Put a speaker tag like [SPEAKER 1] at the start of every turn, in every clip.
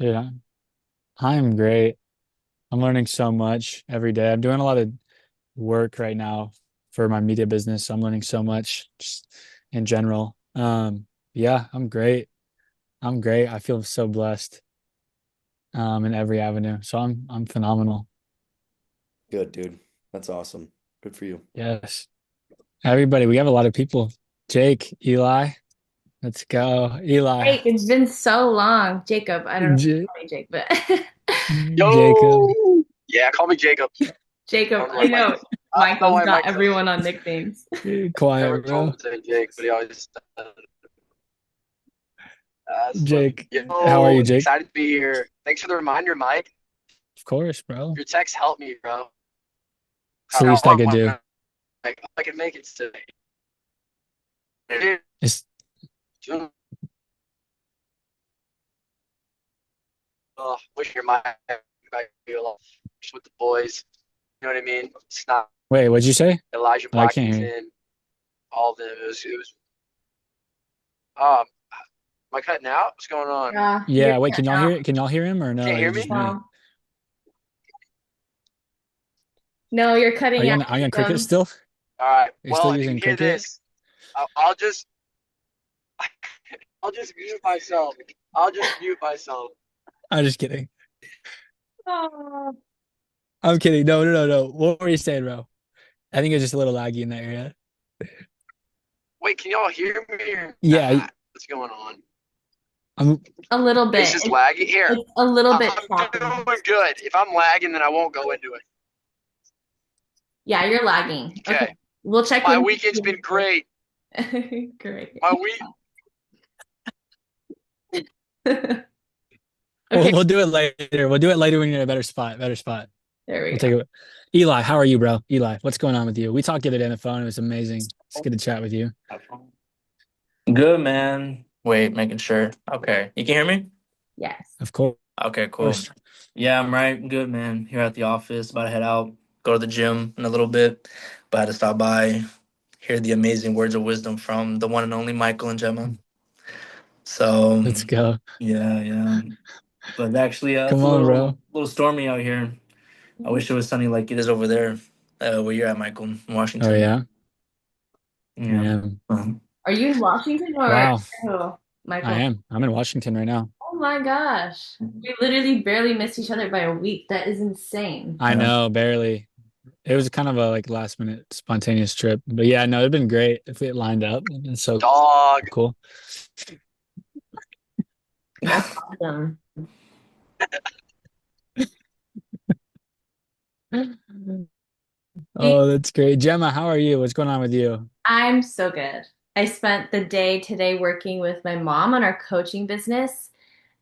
[SPEAKER 1] Yeah, I'm great. I'm learning so much every day. I'm doing a lot of work right now for my media business. So I'm learning so much just in general. Yeah, I'm great. I'm great. I feel so blessed in every avenue. So I'm phenomenal.
[SPEAKER 2] Good, dude. That's awesome. Good for you.
[SPEAKER 1] Yes. Everybody, we have a lot of people. Jake, Eli, let's go. Eli,
[SPEAKER 3] Jake, it's been so long. Jacob, I don't know if you
[SPEAKER 1] J
[SPEAKER 3] call me Jake, but
[SPEAKER 1] Jacob,
[SPEAKER 4] Yo! Yeah, call me Jacob. I
[SPEAKER 3] Jacob,
[SPEAKER 4] don't know
[SPEAKER 3] I
[SPEAKER 4] why Mike.
[SPEAKER 3] know
[SPEAKER 4] I don't know
[SPEAKER 3] Michael's
[SPEAKER 4] why
[SPEAKER 3] got
[SPEAKER 4] Mike
[SPEAKER 3] everyone on nicknames.
[SPEAKER 1] quiet,
[SPEAKER 4] never told
[SPEAKER 1] bro.
[SPEAKER 4] him to say Jake, but he always that's funny.
[SPEAKER 1] Jake, how are
[SPEAKER 4] Yo,
[SPEAKER 1] you, Jake?
[SPEAKER 4] excited to be here. Thanks for the reminder, Mike.
[SPEAKER 1] Of course, bro.
[SPEAKER 4] Your text helped me, bro.
[SPEAKER 1] It's the
[SPEAKER 4] How
[SPEAKER 1] least I could
[SPEAKER 4] I'm
[SPEAKER 1] do.
[SPEAKER 4] gonna like I can make it today. Dude,
[SPEAKER 1] It's
[SPEAKER 4] wish your mind might be a lot just with the boys. You know what I mean? It's not
[SPEAKER 1] Wait, what'd you say?
[SPEAKER 4] Elijah
[SPEAKER 1] I can't hear you.
[SPEAKER 4] Blackington, all of them. It was um am I cutting out? What's going on?
[SPEAKER 3] Yeah, you're
[SPEAKER 1] Yeah, wait, can
[SPEAKER 3] cutting
[SPEAKER 1] y'all hear
[SPEAKER 3] out.
[SPEAKER 1] it? Can y'all hear him or no?
[SPEAKER 4] Can't
[SPEAKER 1] Is
[SPEAKER 4] hear
[SPEAKER 1] it just
[SPEAKER 4] me?
[SPEAKER 1] me?
[SPEAKER 3] No, no, you're
[SPEAKER 1] Are
[SPEAKER 3] cutting
[SPEAKER 1] you
[SPEAKER 3] out,
[SPEAKER 1] on Cricket
[SPEAKER 3] Jacob.
[SPEAKER 1] still? Are
[SPEAKER 4] All right.
[SPEAKER 1] you still
[SPEAKER 4] Well, if you
[SPEAKER 1] using
[SPEAKER 4] hear
[SPEAKER 1] Cricket?
[SPEAKER 4] this, I'll just I'll just mute myself. I'll just mute myself.
[SPEAKER 1] I'm just kidding.
[SPEAKER 3] Oh.
[SPEAKER 1] I'm kidding. No, no, no, no. What were you saying, bro? I think it's just a little laggy in that area.
[SPEAKER 4] Wait, can y'all hear me or
[SPEAKER 1] Yeah,
[SPEAKER 4] not? What's going on?
[SPEAKER 1] I'm
[SPEAKER 3] A little
[SPEAKER 4] It's
[SPEAKER 3] bit.
[SPEAKER 4] just laggy. Here,
[SPEAKER 3] It's a little bit
[SPEAKER 4] I'm
[SPEAKER 3] choppy.
[SPEAKER 4] doing good. If I'm lagging, then I won't go into it.
[SPEAKER 3] Yeah, you're lagging. Okay,
[SPEAKER 4] Okay.
[SPEAKER 3] we'll check
[SPEAKER 4] My
[SPEAKER 3] in.
[SPEAKER 4] weekend's been great.
[SPEAKER 3] Great.
[SPEAKER 4] My week.
[SPEAKER 3] Okay,
[SPEAKER 1] we'll do it later. We'll do it later when you're in a better spot. Better spot.
[SPEAKER 3] there we
[SPEAKER 1] We'll
[SPEAKER 3] go.
[SPEAKER 1] take it. Eli, how are you, bro? Eli, what's going on with you? We talked the other day on the phone. It was amazing. It's good to chat with you.
[SPEAKER 5] Good, man. Wait, making sure. Okay. You can hear me?
[SPEAKER 3] Yes.
[SPEAKER 1] Of
[SPEAKER 5] Okay, cool.
[SPEAKER 1] course.
[SPEAKER 5] Yeah, I'm right. Good, man. Here at the office, about to head out, go to the gym in a little bit. But I had to stop by, hear the amazing words of wisdom from the one and only Michael and Gemma. So,
[SPEAKER 1] Let's go.
[SPEAKER 5] yeah, yeah. But actually, it's
[SPEAKER 1] Come
[SPEAKER 5] a
[SPEAKER 1] on,
[SPEAKER 5] little
[SPEAKER 1] bro.
[SPEAKER 5] little stormy out here. I wish it was sunny like it is over there, where you're at, Michael, in
[SPEAKER 1] Oh
[SPEAKER 5] Washington.
[SPEAKER 1] yeah.
[SPEAKER 5] Yeah.
[SPEAKER 1] Man.
[SPEAKER 3] Are you in Washington or
[SPEAKER 1] Wow.
[SPEAKER 3] oh,
[SPEAKER 1] I
[SPEAKER 3] Michael?
[SPEAKER 1] am. I'm in Washington right now.
[SPEAKER 3] Oh my gosh. We literally barely missed each other by a week. That is insane.
[SPEAKER 1] I
[SPEAKER 5] Yeah.
[SPEAKER 1] know, barely. It was kind of a like last minute spontaneous trip. But yeah, no, it'd been great if it lined up. It'd been so
[SPEAKER 4] Dog.
[SPEAKER 1] cool.
[SPEAKER 3] That's awesome.
[SPEAKER 1] Oh, that's great. Gemma, how are you? What's going on with you?
[SPEAKER 3] I'm so good. I spent the day today working with my mom on our coaching business,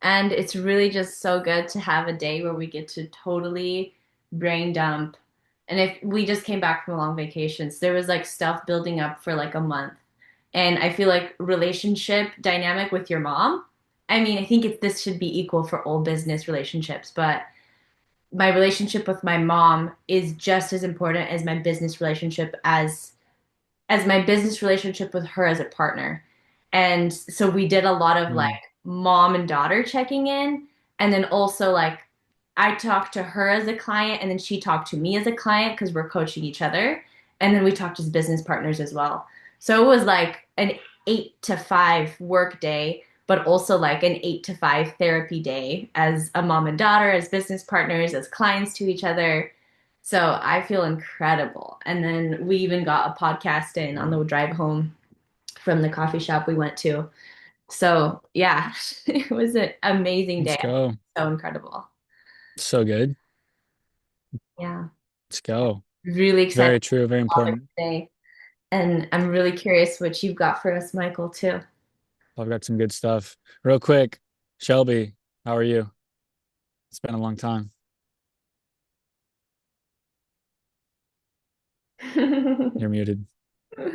[SPEAKER 3] and it's really just so good to have a day where we get to totally brain dump. And if we just came back from a long vacation, so there was like stuff building up for like a month. And I feel like relationship dynamic with your mom. I mean, I think this should be equal for all business relationships, but my relationship with my mom is just as important as my business relationship as my business relationship with her as a partner. And so we did a lot of like
[SPEAKER 1] Mm,
[SPEAKER 3] mom and daughter checking in. And then also like I talked to her as a client and then she talked to me as a client because we're coaching each other. And then we talked as business partners as well. So it was like an 8 to 5 work day, but also like an 8 to 5 therapy day as a mom and daughter, as business partners, as clients to each other. So I feel incredible. And then we even got a podcast in on the drive home from the coffee shop we went to. So yeah, it was an amazing
[SPEAKER 1] let's
[SPEAKER 3] day.
[SPEAKER 1] go.
[SPEAKER 3] So incredible.
[SPEAKER 1] So good.
[SPEAKER 3] Yeah.
[SPEAKER 1] Let's go.
[SPEAKER 3] Really excited
[SPEAKER 1] Very true. Very
[SPEAKER 3] for it
[SPEAKER 1] important.
[SPEAKER 3] today. And I'm really curious what you've got for us, Michael, too.
[SPEAKER 1] I've got some good stuff. Real quick, Shelby, how are you? It's been a long time. You're muted. Hey,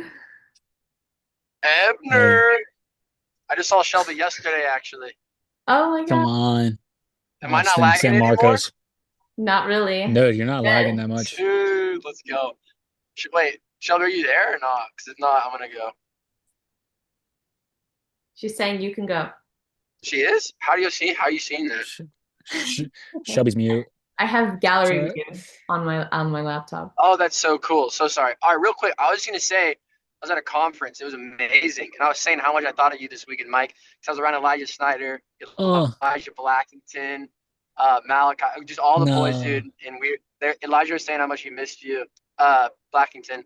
[SPEAKER 4] Ebner. I just saw Shelby yesterday, actually.
[SPEAKER 3] Oh my
[SPEAKER 1] come
[SPEAKER 3] God.
[SPEAKER 1] on.
[SPEAKER 4] Am I not
[SPEAKER 1] Austin,
[SPEAKER 4] lagging
[SPEAKER 1] San
[SPEAKER 4] anymore?
[SPEAKER 1] Marcos.
[SPEAKER 3] Not really.
[SPEAKER 1] No, you're not lagging
[SPEAKER 3] Good.
[SPEAKER 1] that much.
[SPEAKER 4] Dude, let's go. Wait, Shelby, are you there or not? Because if not, I'm gonna go.
[SPEAKER 3] She's saying you can go.
[SPEAKER 4] She is? How do you see? How are you seeing that?
[SPEAKER 1] Sh Sh Shelby's mute.
[SPEAKER 3] I have
[SPEAKER 1] It's
[SPEAKER 3] gallery
[SPEAKER 1] all right.
[SPEAKER 3] view on my laptop.
[SPEAKER 4] Oh, that's so cool. So sorry. All right, real quick. I was gonna say I was at a conference. It was amazing, and I was saying how much I thought of you this weekend, Mike. Because I was around Elijah Snyder,
[SPEAKER 1] Oh,
[SPEAKER 4] Elijah Blackington, Malachi, just all the boys, dude.
[SPEAKER 1] no.
[SPEAKER 4] And we there. Elijah was saying how much he missed you, Blackington,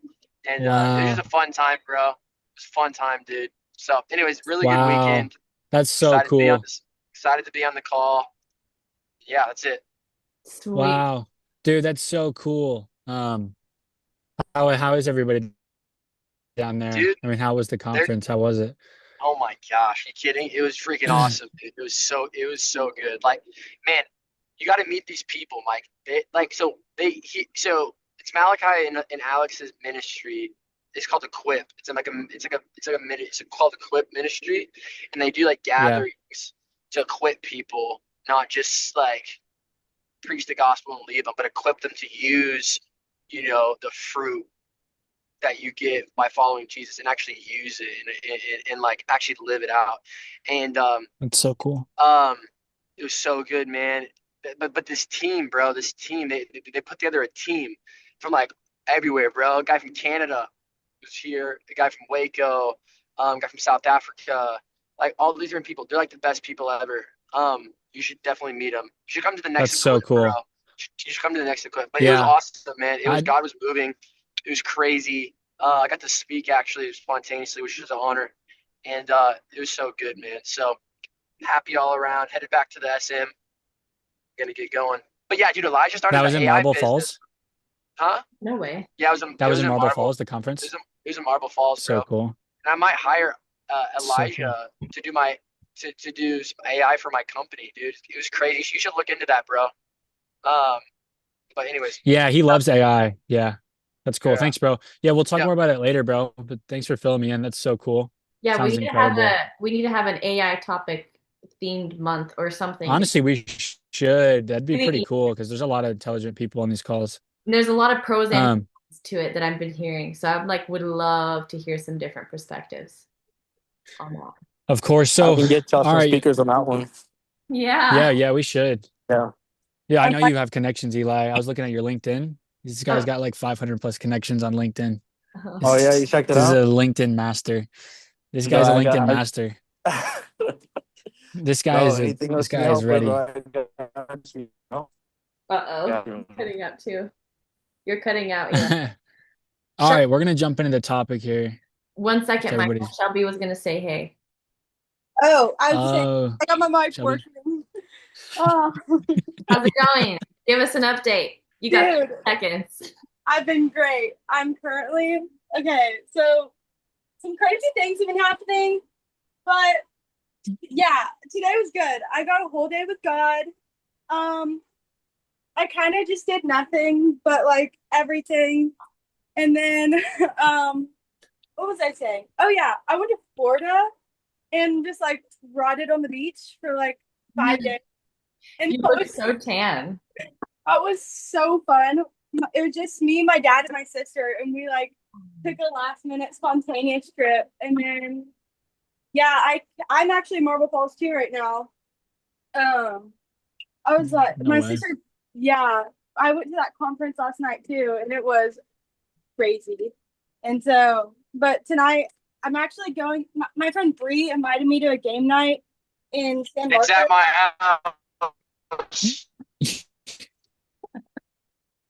[SPEAKER 4] and it was just
[SPEAKER 1] Wow.
[SPEAKER 4] a fun time, bro. It was a fun time, dude. So, anyways, really good
[SPEAKER 1] Wow.
[SPEAKER 4] weekend.
[SPEAKER 1] That's so
[SPEAKER 4] Excited to be on
[SPEAKER 1] cool.
[SPEAKER 4] this. Excited to be on the call. Yeah, that's it.
[SPEAKER 3] Sweet.
[SPEAKER 1] Wow. Dude, that's so cool. How is everybody down there?
[SPEAKER 4] Dude,
[SPEAKER 1] I mean, how was the
[SPEAKER 4] they're
[SPEAKER 1] conference? How was it?
[SPEAKER 4] oh my gosh, you kidding? It was freaking awesome. It was so good. Like, man, you got to meet these people, Mike. So it's Malachi and Alex's ministry. It's called Equip. It's called Equip Ministry, and they do like
[SPEAKER 1] Yeah,
[SPEAKER 4] gatherings to equip people, not just like preach the gospel and leave them, but equip them to use, the fruit that you get by following Jesus and actually use it and like actually live it out. And
[SPEAKER 1] that's so cool.
[SPEAKER 4] um, it was so good, man. But this team, bro, they put together a team from like everywhere, bro. A guy from Canada was here, a guy from Waco, a guy from South Africa, like all these different people. They're like the best people ever. You should definitely meet them. You should come to the next
[SPEAKER 1] That's so
[SPEAKER 4] Eclipse, bro.
[SPEAKER 1] cool.
[SPEAKER 4] You should come to the next Eclipse. But it was
[SPEAKER 1] Yeah.
[SPEAKER 4] awesome, man. It was
[SPEAKER 1] I
[SPEAKER 4] God was moving. It was crazy. I got to speak actually spontaneously, which was an honor, and it was so good, man. So happy all around. Headed back to the SM. Gonna get going. But yeah, dude, Elijah
[SPEAKER 1] That
[SPEAKER 4] started
[SPEAKER 1] was
[SPEAKER 4] the
[SPEAKER 1] in
[SPEAKER 4] AI
[SPEAKER 1] Marble
[SPEAKER 4] business,
[SPEAKER 1] Falls.
[SPEAKER 4] huh?
[SPEAKER 3] No way.
[SPEAKER 4] Yeah,
[SPEAKER 1] That
[SPEAKER 4] it
[SPEAKER 1] was
[SPEAKER 4] was
[SPEAKER 1] in
[SPEAKER 4] in
[SPEAKER 1] Marble
[SPEAKER 4] Marble.
[SPEAKER 1] Falls, the
[SPEAKER 4] It was
[SPEAKER 1] conference.
[SPEAKER 4] in, it was in Marble Falls, bro.
[SPEAKER 1] So cool.
[SPEAKER 4] And I might hire
[SPEAKER 1] So cool.
[SPEAKER 4] Elijah to do some AI for my company, dude. It was crazy. You should look into that, bro. Um, but anyways,
[SPEAKER 1] Yeah, he loves AI. Yeah. That's cool.
[SPEAKER 4] yeah,
[SPEAKER 1] Thanks, bro. Yeah, we'll talk
[SPEAKER 4] yeah.
[SPEAKER 1] more about it later, bro. But thanks for filling me in. That's so cool.
[SPEAKER 3] Yeah,
[SPEAKER 1] Sounds incredible.
[SPEAKER 3] we need to have an AI topic themed month or something.
[SPEAKER 1] Honestly, we should. That'd be pretty
[SPEAKER 3] Really,
[SPEAKER 1] cool because there's a lot of intelligent people on these calls.
[SPEAKER 3] there's a lot of pros and
[SPEAKER 1] Um,
[SPEAKER 3] cons to it that I've been hearing. So I'm like would love to hear some different perspectives on that.
[SPEAKER 1] of course.
[SPEAKER 5] I
[SPEAKER 1] So,
[SPEAKER 5] can get y'all
[SPEAKER 1] all
[SPEAKER 5] some
[SPEAKER 1] right.
[SPEAKER 5] speakers on that one.
[SPEAKER 3] Yeah.
[SPEAKER 1] Yeah, we should.
[SPEAKER 5] Yeah.
[SPEAKER 1] Yeah, I
[SPEAKER 3] And
[SPEAKER 1] know you have connections, Eli. I was looking at your LinkedIn. This guy's
[SPEAKER 3] oh,
[SPEAKER 1] got like 500 plus connections on LinkedIn.
[SPEAKER 5] Oh yeah, you
[SPEAKER 1] This
[SPEAKER 5] checked it
[SPEAKER 1] is a
[SPEAKER 5] out?
[SPEAKER 1] LinkedIn master. This
[SPEAKER 5] No,
[SPEAKER 1] guy's a
[SPEAKER 5] I
[SPEAKER 1] LinkedIn
[SPEAKER 5] got.
[SPEAKER 1] master.
[SPEAKER 5] I,
[SPEAKER 1] This guy
[SPEAKER 5] bro,
[SPEAKER 1] is
[SPEAKER 5] anything
[SPEAKER 1] this
[SPEAKER 5] else can
[SPEAKER 1] guy is
[SPEAKER 5] help with,
[SPEAKER 1] ready.
[SPEAKER 5] bro. I got you. No?
[SPEAKER 3] uh-oh.
[SPEAKER 5] Yeah.
[SPEAKER 3] You're cutting out too. You're cutting out, Eli.
[SPEAKER 1] All
[SPEAKER 3] Shel-
[SPEAKER 1] right, we're gonna jump into the topic here.
[SPEAKER 3] One
[SPEAKER 1] Just
[SPEAKER 3] second, Michael.
[SPEAKER 1] everybody's.
[SPEAKER 3] Shelby was gonna say hey.
[SPEAKER 6] Oh, I was saying
[SPEAKER 1] Oh,
[SPEAKER 6] I got my mic
[SPEAKER 1] Shelby.
[SPEAKER 6] working. Oh,
[SPEAKER 3] How's it going? Give us an update. You got
[SPEAKER 6] dude,
[SPEAKER 3] 30 seconds.
[SPEAKER 6] I've been great. I'm currently okay. So some crazy things have been happening, but yeah, today was good. I got a whole day with God. Um, I kind of just did nothing, but like everything. And then, what was I saying? Oh yeah, I went to Florida and just like rotted on the beach for like 5 days, and
[SPEAKER 3] You look so tan.
[SPEAKER 6] that was so fun. It was just me, my dad, and my sister, and we like took a last minute spontaneous trip. And then yeah, I'm actually in Marble Falls too right now. I was like
[SPEAKER 1] No
[SPEAKER 6] my
[SPEAKER 1] way.
[SPEAKER 6] sister, yeah, I went to that conference last night too, and it was crazy. And so, but tonight I'm actually going. My friend Bree invited me to a game night in San
[SPEAKER 4] It's
[SPEAKER 6] Marcos.
[SPEAKER 4] at my house.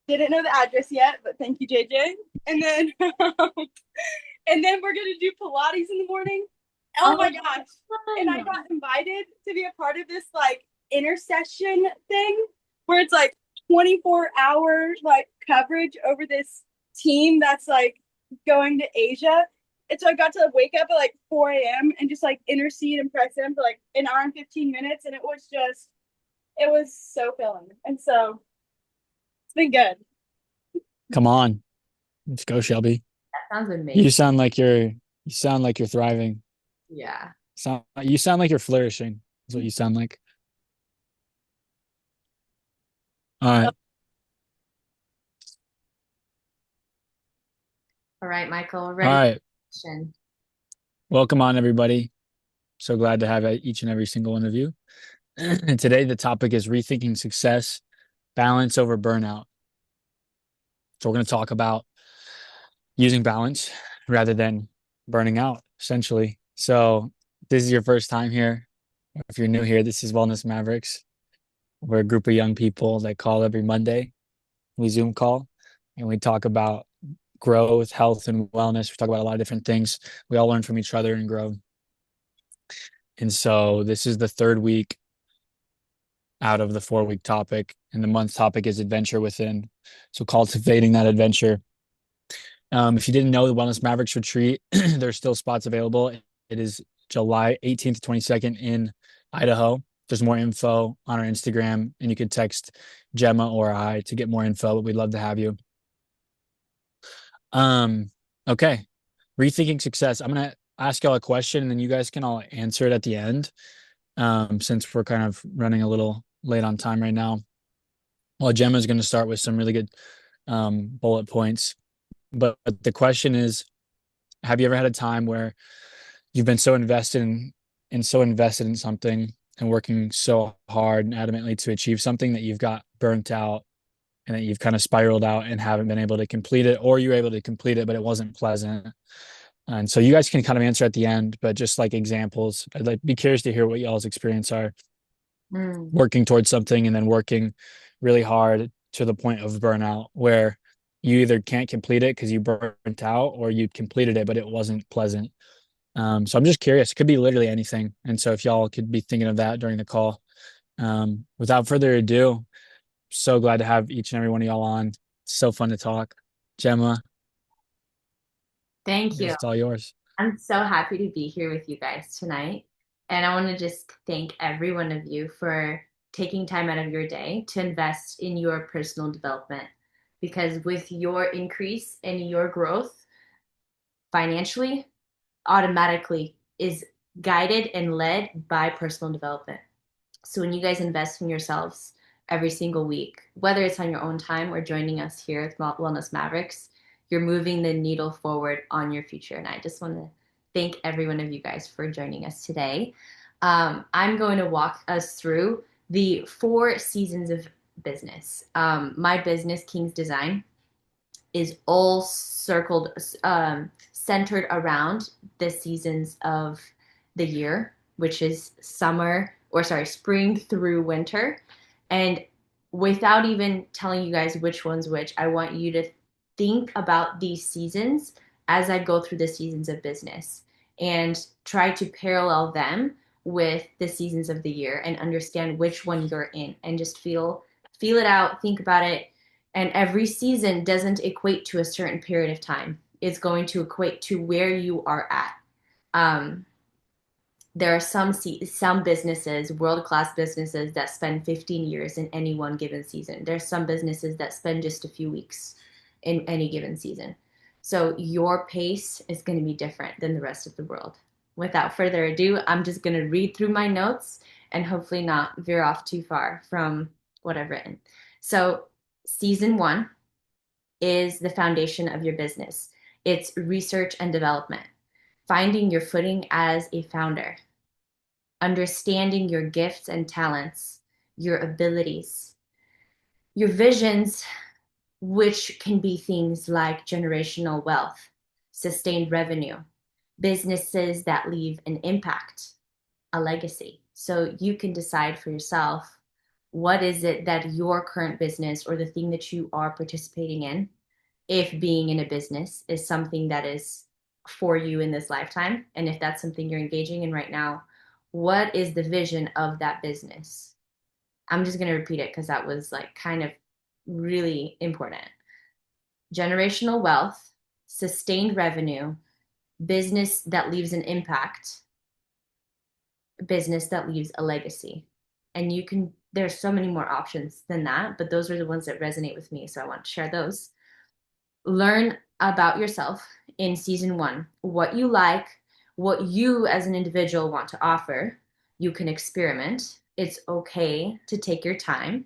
[SPEAKER 6] Didn't know the address yet, but thank you, JJ. And then, and then we're gonna do Pilates in the morning. Oh my gosh! And I got invited to be a part of this like intercession thing where it's like 24-hour like coverage over this team that's like going to Asia. And so I got to wake up at like 4 a.m. and just like intercede and press in for like an hour and 15 minutes. And it was so filling. And so it's been good.
[SPEAKER 1] Come on. Let's go, Shelby.
[SPEAKER 3] That sounds amazing.
[SPEAKER 1] You sound like you're thriving.
[SPEAKER 3] Yeah.
[SPEAKER 1] You sound like you're flourishing. Is what you sound like. All right.
[SPEAKER 3] All right, Michael.
[SPEAKER 1] All
[SPEAKER 3] Ready for
[SPEAKER 1] right.
[SPEAKER 3] question.
[SPEAKER 1] Welcome on, everybody. So glad to have each and every single one of you. And today the topic is rethinking success, balance over burnout. So we're going to talk about using balance rather than burning out, essentially. So this is your first time here. If you're new here, this is Wellness Mavericks. We're a group of young people that call every Monday. We Zoom call and we talk about growth, health, and wellness. We talk about a lot of different things. We all learn from each other and grow. And so this is the third week out of the 4 week topic, and the month topic is adventure within. So cultivating that adventure. If you didn't know, the Wellness Mavericks retreat, there's still spots available. It is July 18th to 22nd in Idaho. There's more info on our Instagram, and you can text Gemma or I to get more info, but we'd love to have you. Okay. Rethinking success. I'm gonna ask y'all a question, and then you guys can all answer it at the end. Since we're kind of running a little late on time right now. Well, Gemma's going to start with some really good bullet points. But the question is, have you ever had a time where you've been so invested in something and working so hard and adamantly to achieve something that you've got burnt out and that you've kind of spiraled out and haven't been able to complete it, or you were able to complete it, but it wasn't pleasant? And so you guys can kind of answer at the end, but just like examples, I'd like be curious to hear what y'all's experience are working towards something and then working really hard to the point of burnout, where you either can't complete it because you burnt out, or you completed it, but it wasn't pleasant. So I'm just curious. It could be literally anything. And so if y'all could be thinking of that during the call. Without further ado, so glad to have each and every one of y'all on. It's so fun to talk. Gemma,
[SPEAKER 3] Thank you.
[SPEAKER 1] it's all yours.
[SPEAKER 3] I'm so happy to be here with you guys tonight. And I want to just thank every one of you for taking time out of your day to invest in your personal development. Because with your increase and your growth financially, automatically is guided and led by personal development. So when you guys invest in yourselves every single week, whether it's on your own time or joining us here at Wellness Mavericks, you're moving the needle forward on your future. And I just want to thank every one of you guys for joining us today. I'm going to walk us through the 4 seasons of business. My business, King's Design, is all centered around the seasons of the year, which is spring through winter. And without even telling you guys which one's which, I want you to think about these seasons as I go through the seasons of business and try to parallel them with the seasons of the year and understand which one you're in, and just feel it out, think about it. And every season doesn't equate to a certain period of time. It's going to equate to where you are at. There are some businesses, world-class businesses, that spend 15 years in any one given season. There's some businesses that spend just a few weeks in any given season. So your pace is going to be different than the rest of the world. Without further ado, I'm just going to read through my notes and hopefully not veer off too far from what I've written. So season 1 is the foundation of your business. It's research and development, finding your footing as a founder, understanding your gifts and talents, your abilities, your visions, which can be things like generational wealth, sustained revenue, businesses that leave an impact, a legacy. So you can decide for yourself, what is it that your current business or the thing that you are participating in, if being in a business is something that is for you in this lifetime, and if that's something you're engaging in right now, what is the vision of that business? I'm just going to repeat it because that was like kind of really important. Generational wealth, sustained revenue, business that leaves an impact, business that leaves a legacy. And there's so many more options than that, but those are the ones that resonate with me. So I want to share those. Learn about yourself in season 1, what you like, what you as an individual want to offer. You can experiment. It's okay to take your time.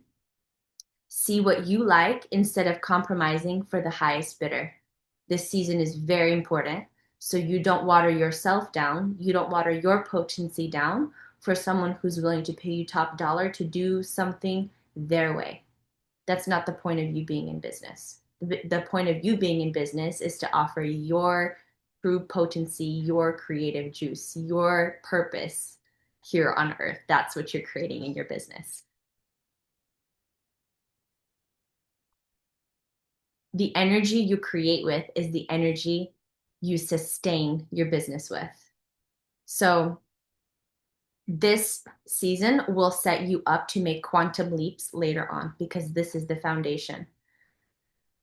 [SPEAKER 3] See what you like instead of compromising for the highest bidder. This season is very important So you don't water yourself down, you don't water your potency down for someone who's willing to pay you top dollar to do something their way. That's not the point of you being in business. The point of you being in business is to offer your true potency, your creative juice, your purpose here on earth. That's what you're creating in your business. The energy you create with is the energy you sustain your business with. So this season will set you up to make quantum leaps later on because this is the foundation.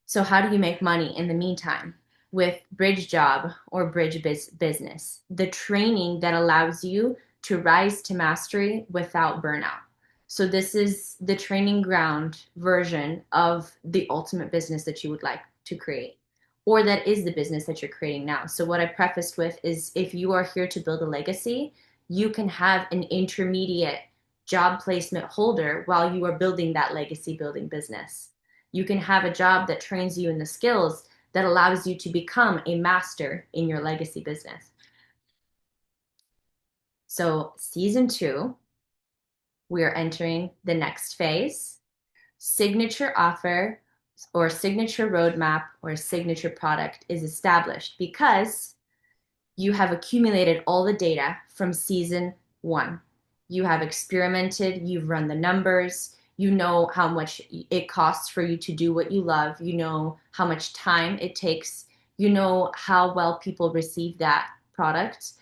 [SPEAKER 3] So how do you make money in the meantime? With Bridge Job or Bridge Business, the training that allows you to rise to mastery without burnout. So this is the training ground version of the ultimate business that you would like to create, or that is the business that you're creating now. So what I prefaced with is if you are here to build a legacy, you can have an intermediate job placement holder while you are building that legacy building business. You can have a job that trains you in the skills that allows you to become a master in your legacy business. So season 2, we are entering the next phase. Signature offer or signature roadmap or signature product is established because you have accumulated all the data from season 1. You have experimented, you've run the numbers, you know how much it costs for you to do what you love, you know how much time it takes, you know how well people receive that product.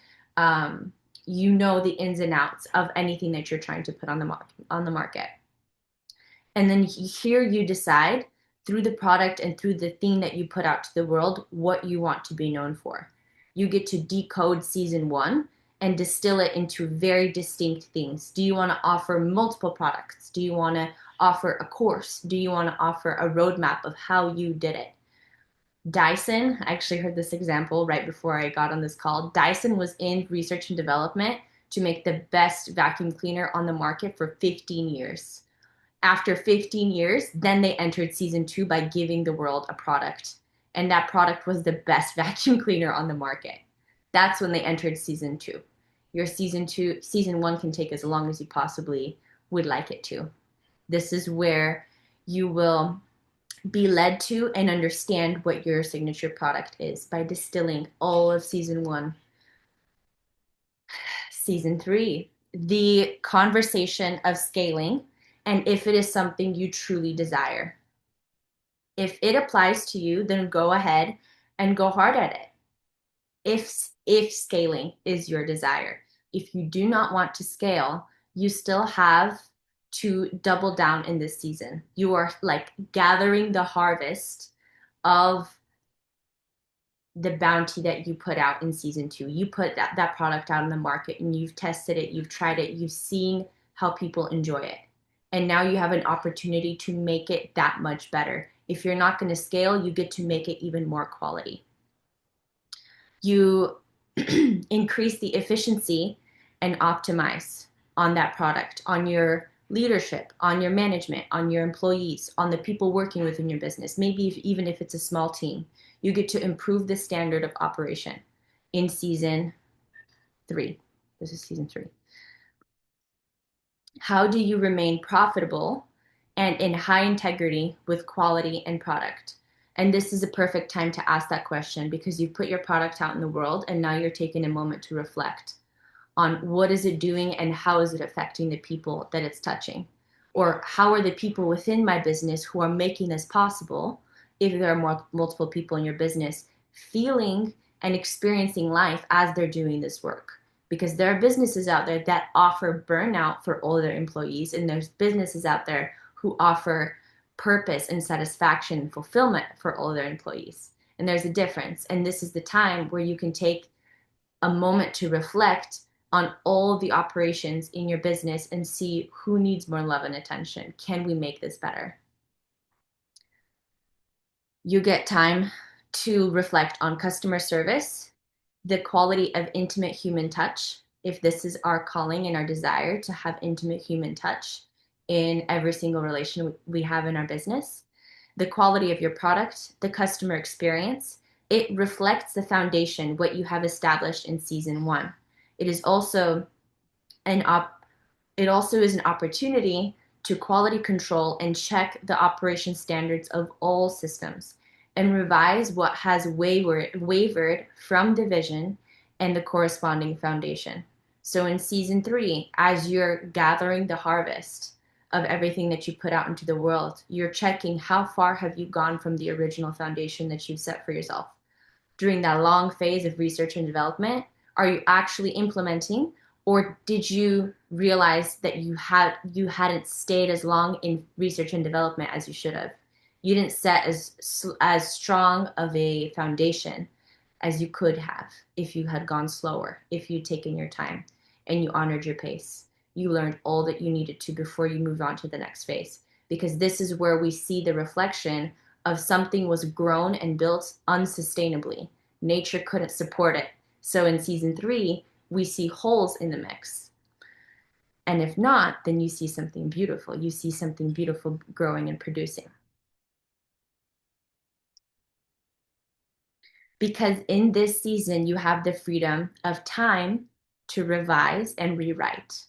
[SPEAKER 3] You know the ins and outs of anything that you're trying to put on the market. And then here you decide through the product and through the thing that you put out to the world what you want to be known for. You get to decode season 1 and distill it into very distinct things. Do you want to offer multiple products? Do you want to offer a course? Do you want to offer a roadmap of how you did it? Dyson, I actually heard this example right before I got on this call. Dyson was in research and development to make the best vacuum cleaner on the market for 15 years. After 15 years, then they entered season 2 by giving the world a product. And that product was the best vacuum cleaner on the market. That's when they entered season 2. Your season 1 can take as long as you possibly would like it to. This is where you will be led to and understand what your signature product is by distilling all of season 1. Season 3, the conversation of scaling, and if it is something you truly desire. If it applies to you, then go ahead and go hard at it. If scaling is your desire. If you do not want to scale, you still have to double down in this season. You are like gathering the harvest of the bounty that you put out in season 2. You put that product out in the market and you've tested it, you've tried it, you've seen how people enjoy it. And now you have an opportunity to make it that much better. If you're not going to scale, you get to make it even more quality. You increase the efficiency and optimize on that product, on your leadership, on your management, on your employees, on the people working within your business. Maybe even if it's a small team, you get to improve the standard of operation in season 3. This is season 3. How do you remain profitable and in high integrity with quality and product? And this is a perfect time to ask that question because you've put your product out in the world and now you're taking a moment to reflect on what is it doing and how is it affecting the people that it's touching? Or how are the people within my business who are making this possible, if there are multiple people in your business, feeling and experiencing life as they're doing this work? Because there are businesses out there that offer burnout for all their employees, and there's businesses out there who offer purpose and satisfaction and fulfillment for all their employees. And there's a difference. And this is the time where you can take a moment to reflect on all the operations in your business and see who needs more love and attention. Can we make this better? You get time to reflect on customer service, the quality of intimate human touch, if this is our calling and our desire to have intimate human touch in every single relation we have in our business, the quality of your product, the customer experience, it reflects the foundation, what you have established in season one. It is also an op it also is an opportunity to quality control and check the operation standards of all systems and revise what has wavered from the vision and the corresponding foundation. So in season three, as you're gathering the harvest of everything that you put out into the world, you're checking how far have you gone from the original foundation that you've set for yourself. During that long phase of research and development, are you actually implementing, or did you realize that you hadn't stayed as long in research and development as you should have? You didn't set as strong of a foundation as you could have if you had gone slower, if you'd taken your time and you honored your pace. You learned all that you needed to before you moved on to the next phase. Because this is where we see the reflection of something was grown and built unsustainably. Nature couldn't support it. So in season three, we see holes in the mix. And if not, then you see something beautiful. You see something beautiful growing and producing. Because in this season, you have the freedom of time to revise and rewrite.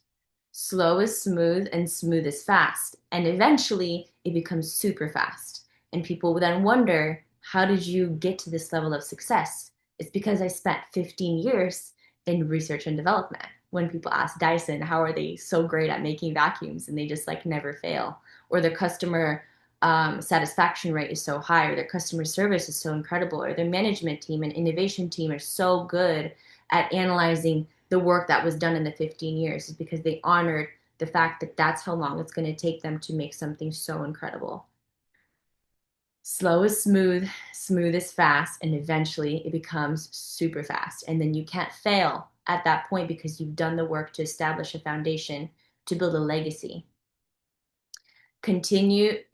[SPEAKER 3] Slow is smooth and smooth is fast. And eventually, it becomes super fast. And people would then wonder, how did you get to this level of success? It's because I spent 15 years in research and development. When people ask Dyson, how are they so great at making vacuums and they just like never fail? Or their customer satisfaction rate is so high, or their customer service is so incredible, or their management team and innovation team are so good at analyzing the work that was done in the 15 years, is because they honored the fact that that's how long it's going to take them to make something so incredible. Slow is smooth, smooth is fast, and eventually it becomes super fast. And then you can't fail at that point because you've done the work to establish a foundation to build a legacy. Continued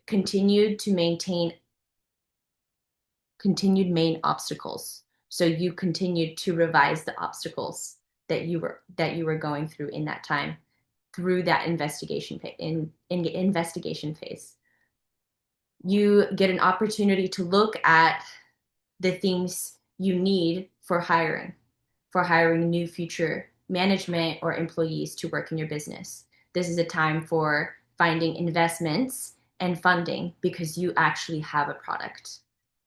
[SPEAKER 3] to maintain continued main obstacles. So you continued to revise the obstacles that you were going through in that time through that investigation phase. You get an opportunity to look at the things you need for hiring new future management or employees to work in your business. This is a time for finding investments and funding because you actually have a product.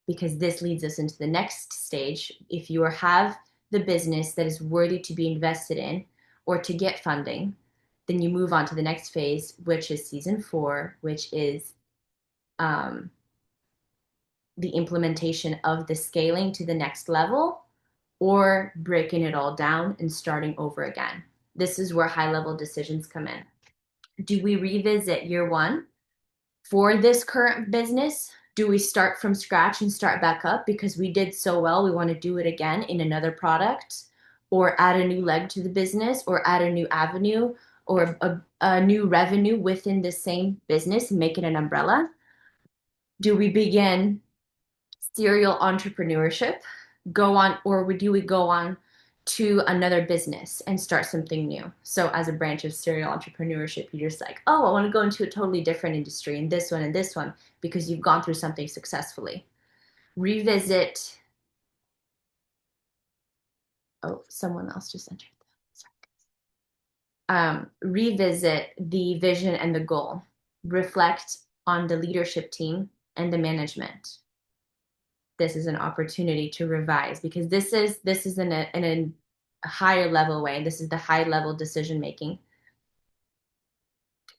[SPEAKER 3] Because this leads us into the next stage. If you have the business that is worthy to be invested in or to get funding, then you move on to the next phase, which is season 4, which is the implementation of the scaling to the next level, or breaking it all down and starting over again. This is where high-level decisions come in. Do we revisit year 1 for this current business? Do we start from scratch and start back up because we did so well, we want to do it again in another product, or add a new leg to the business, or add a new avenue, or a new revenue within the same business and make it an umbrella? Do we begin serial entrepreneurship, do we go on to another business and start something new? So as a branch of serial entrepreneurship, you're just like, oh, I want to go into a totally different industry and this one, because you've gone through something successfully. Revisit. Oh, someone else just entered. Revisit the vision and the goal. Reflect on the leadership team and the management. This is an opportunity to revise, because this is in a higher level way. This is the high level decision making.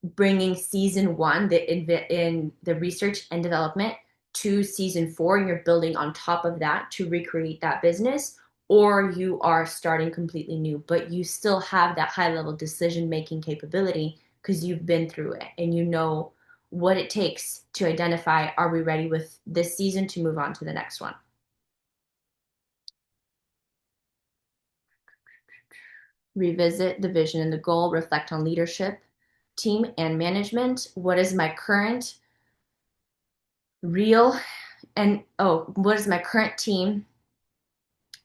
[SPEAKER 3] Bringing season 1 in the research and development to season 4, and you're building on top of that to recreate that business, or you are starting completely new, but you still have that high level decision making capability because you've been through it and you know what it takes to identify, are we ready with this season to move on to the next one? Revisit the vision and the goal, reflect on leadership, team, and management. What is my current what is my current team?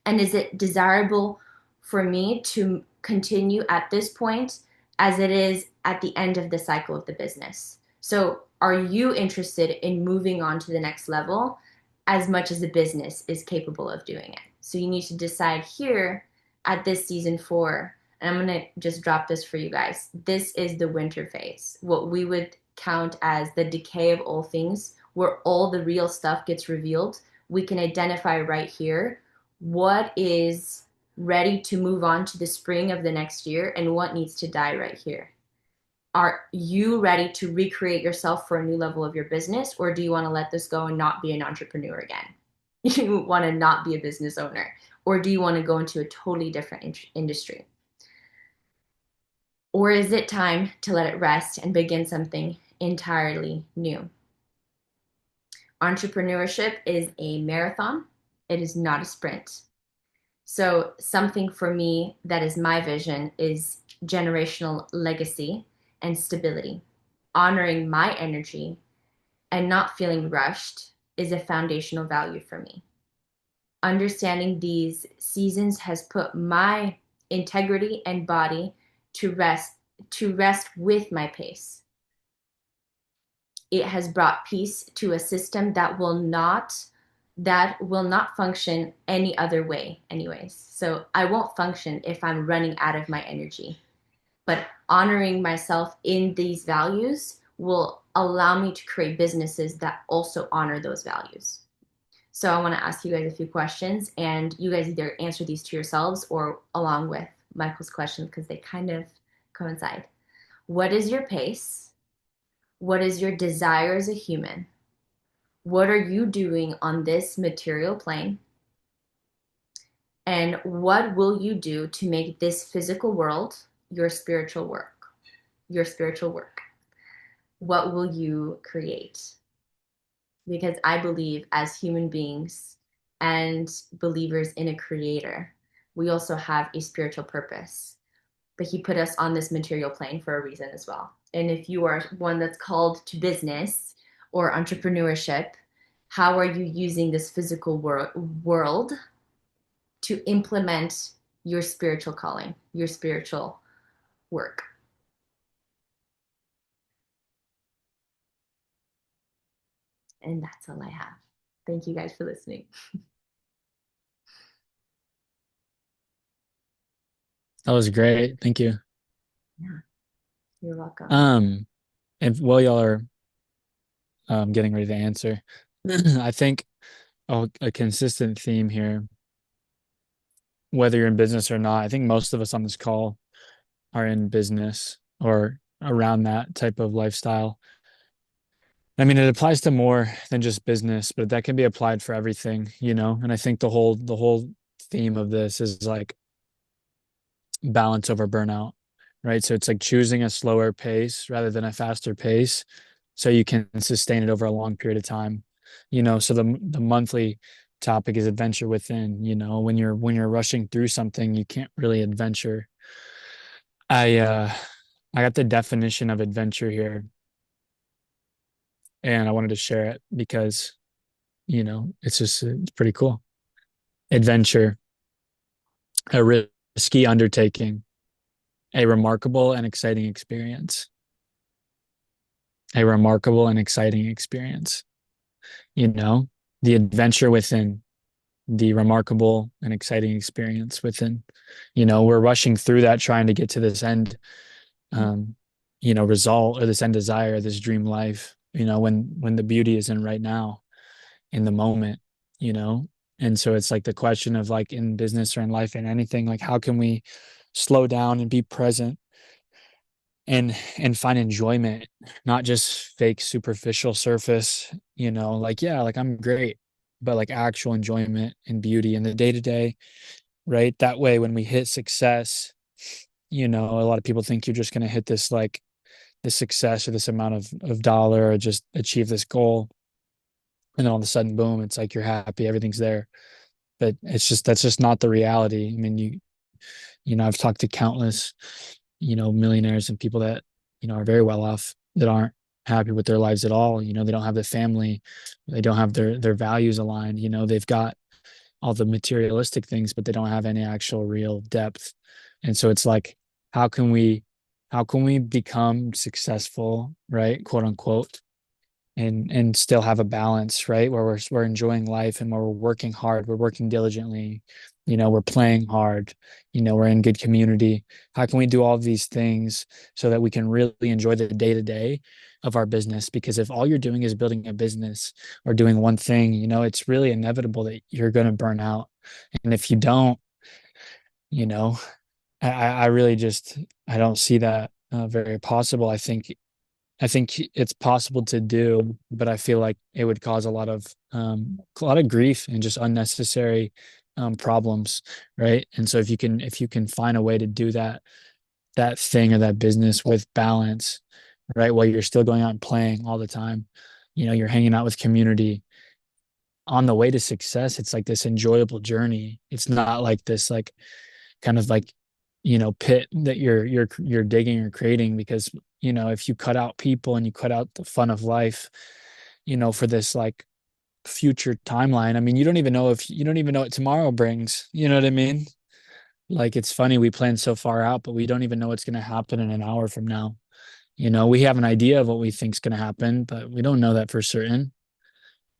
[SPEAKER 3] And is it desirable for me to continue at this point as it is at the end of the cycle of the business? So are you interested in moving on to the next level as much as a business is capable of doing it. So you need to decide here at this season 4, and I'm going to just drop this for you guys. This is the winter phase, what we would count as the decay of all things, where all the real stuff gets revealed. We can identify right here what is ready to move on to the spring of the next year and what needs to die right here. Are you ready to recreate yourself for a new level of your business, or do you want to let this go and not be an entrepreneur again? You want to not be a business owner, or do you want to go into a totally different industry? Or is it time to let it rest and begin something entirely new? Entrepreneurship is a marathon. It is not a sprint. So something for me that is my vision is generational legacy and stability. Honoring my energy and not feeling rushed is a foundational value for me. Understanding these seasons has put my integrity and body to rest with my pace. It has brought peace to a system that will not function any other way anyways. So I won't function if I'm running out of my energy. But honoring myself in these values will allow me to create businesses that also honor those values. So I want to ask you guys a few questions, and you guys either answer these to yourselves or along with Michael's questions because they kind of coincide. What is your pace? What is your desire as a human? What are you doing on this material plane? And what will you do to make this physical world your spiritual work? Your spiritual work. What will you create? Because I believe as human beings and believers in a creator, we also have a spiritual purpose. But he put us on this material plane for a reason as well. And if you are one that's called to business or entrepreneurship, how are you using this physical world to implement your spiritual calling, your spiritual work? And that's all I have. Thank you guys for listening.
[SPEAKER 1] That was great. Thank you.
[SPEAKER 3] Yeah, you're welcome.
[SPEAKER 1] And while y'all are getting ready to answer, I think a consistent theme here, whether you're in business or not, I think most of us on this call are in business or around that type of lifestyle. I mean, it applies to more than just business, but that can be applied for everything, you know? And I think the whole theme of this is like balance over burnout, right? So it's like choosing a slower pace rather than a faster pace so you can sustain it over a long period of time. You know, so the monthly topic is adventure within, you know, when you're rushing through something, you can't really adventure. I got the definition of adventure here and I wanted to share it because, you know, it's pretty cool. Adventure, a risky undertaking, a remarkable and exciting experience. A remarkable and exciting experience. You know, the adventure within, the remarkable and exciting experience within. You know, we're rushing through that trying to get to this end you know, result or this end desire, this dream life, you know, when the beauty is in right now, in the moment, you know. And so it's like the question of like in business or in life and anything, like how can we slow down and be present and find enjoyment, not just fake superficial surface, you know, like yeah, like I'm great, but like actual enjoyment and beauty in the day to day, right? That way when we hit success, you know, a lot of people think you're just going to hit this like this success or this amount of dollar or just achieve this goal. And then all of a sudden, boom, it's like you're happy, everything's there. But it's just that's just not the reality. I mean, you know, I've talked to countless, you know, millionaires and people that, you know, are very well off that aren't happy with their lives at all. You know, they don't have the family, they don't have their values aligned, you know, they've got all the materialistic things, but they don't have any actual real depth. And so it's like, how can we become successful, right? Quote unquote, and still have a balance, right? Where we're enjoying life and where we're working hard, we're working diligently, we're playing hard, we're in good community. How can we do all of these things so that we can really enjoy the day to day of our business? Because if all you're doing is building a business or doing one thing, it's really inevitable that you're going to burn out. And if you don't, you know, I really just I don't see that very possible. I think it's possible to do, but I feel like it would cause a lot of grief and just unnecessary problems, right? And so if you can find a way to do that thing or that business with balance, right, while you're still going out and playing all the time, you're hanging out with community on the way to success. It's like this enjoyable journey. It's not like this like kind of like pit that you're digging or creating, because if you cut out people and you cut out the fun of life, for this like future timeline, I mean, you don't even know what tomorrow brings, you know what I mean? Like, it's funny, we plan so far out, but we don't even know what's going to happen in an hour from now. We have an idea of what we think's going to happen, but we don't know that for certain.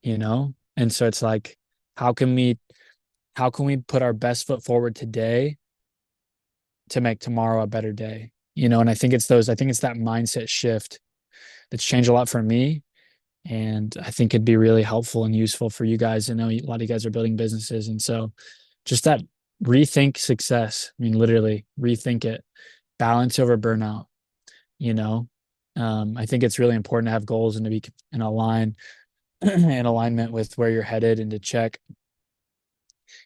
[SPEAKER 1] And so it's like, how can we put our best foot forward today to make tomorrow a better day? And I think it's that mindset shift that's changed a lot for me. And I think it'd be really helpful and useful for you guys. I know a lot of you guys are building businesses. And so just that rethink success. I mean, literally rethink it, balance over burnout, you know. I think it's really important to have goals and to be in alignment with where you're headed and to check,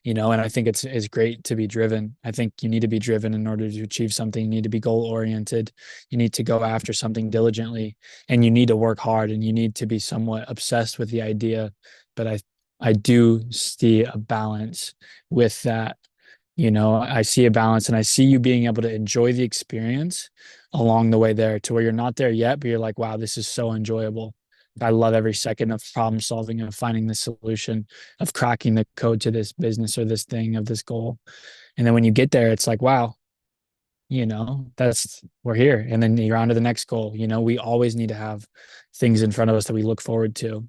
[SPEAKER 1] and I think it's great to be driven. I think you need to be driven in order to achieve something. You need to be goal oriented. You need to go after something diligently, and you need to work hard, and you need to be somewhat obsessed with the idea. But I do see a balance with that. I see a balance, and I see you being able to enjoy the experience along the way there, to where you're not there yet, but you're like, wow, this is so enjoyable. I love every second of problem solving, of finding the solution, of cracking the code to this business or this thing, of this goal. And then when you get there, it's like, wow, we're here. And then you're on to the next goal. We always need to have things in front of us that we look forward to.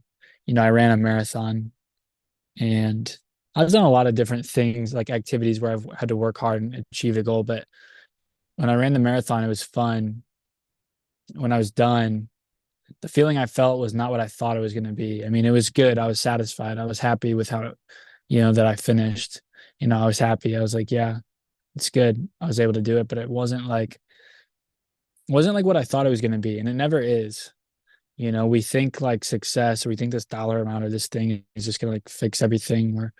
[SPEAKER 1] I ran a marathon, and I've done a lot of different things, like activities where I've had to work hard and achieve a goal. But when I ran the marathon, it was fun. When I was done, the feeling I felt was not what I thought it was going to be. I mean, it was good. I was satisfied. I was happy with how, that I finished. I was happy. I was like, yeah, it's good. I was able to do it, but it wasn't like what I thought it was going to be. And it never is. We think like success, or we think this dollar amount or this thing is just going to like fix everything, or,